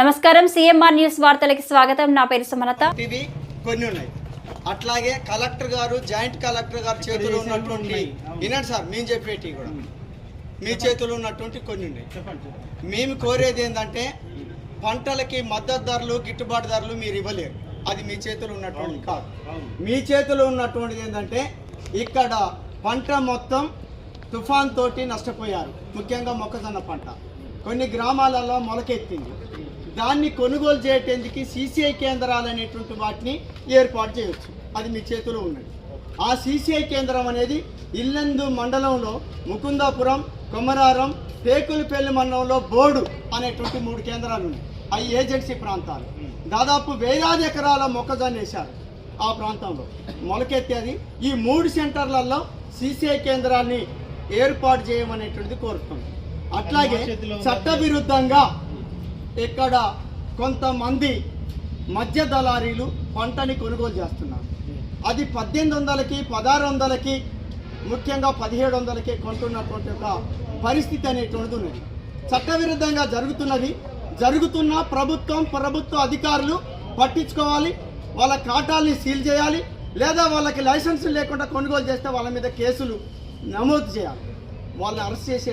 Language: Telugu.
నమస్కారం సిఎంఆర్ న్యూస్ వార్తలకు స్వాగతం. నా పేరు సుమలత. ఇవి కొన్ని ఉన్నాయి. అట్లాగే కలెక్టర్ గారు, జాయింట్ కలెక్టర్ గారు చేతిలో ఉన్నటువంటి వినండి సార్, మేము చెప్పేటి కూడా మీ చేతిలో ఉన్నటువంటి కొన్ని ఉన్నాయి. మేము కోరేది ఏంటంటే పంటలకి మద్దతు ధరలు, గిట్టుబాటు ధరలు మీరు ఇవ్వలేరు. అది మీ చేతిలో ఉన్నటువంటి కాదు. మీ చేతిలో ఉన్నటువంటిది ఏంటంటే ఇక్కడ పంట మొత్తం తుఫాన్ తోటి నష్టపోయారు. ముఖ్యంగా మొక్కజొన్న పంట కొన్ని గ్రామాలలో మొలకెత్తింది. దాన్ని కొనుగోలు చేయటానికి సీసీఐ కేంద్రాలు అనేటువంటి వాటిని ఏర్పాటు చేయవచ్చు. అది మీ చేతిలో ఉన్నది. ఆ సీసీఐ కేంద్రం అనేది ఇల్లందు మండలంలో ముకుందాపురం, కొమరారం, టేకులపల్లి మండలంలో బోర్డు అనేటువంటి 3 కేంద్రాలు ఉన్నాయి. అవి ఏజెన్సీ ప్రాంతాలు. దాదాపు 1000 ఎకరాల మొక్కజొన్న వేశారు. ఆ ప్రాంతంలో మొలకెత్తేది. ఈ 3 సెంటర్లలో సీసీఐ కేంద్రాన్ని ఏర్పాటు చేయమనేటువంటిది కోరుతుంది. అట్లాగే చట్టవిరుద్ధంగా ఇక్కడ కొంతమంది మధ్య దళారీలు పంటని కొనుగోలు చేస్తున్నారు. అది 1800కి, 1600కి, ముఖ్యంగా 1700కి కొంటున్నటువంటి ఒక పరిస్థితి అనేటువంటిది ఉన్నది. చట్టవిరుద్ధంగా జరుగుతున్న ప్రభుత్వ అధికారులు పట్టించుకోవాలి. వాళ్ళ ఖాతాల్ని సీల్ చేయాలి. లేదా వాళ్ళకి లైసెన్స్ లేకుండా కొనుగోలు చేస్తే వాళ్ళ మీద కేసులు నమోదు చేయాలి. వాళ్ళని అరెస్ట్ చేసే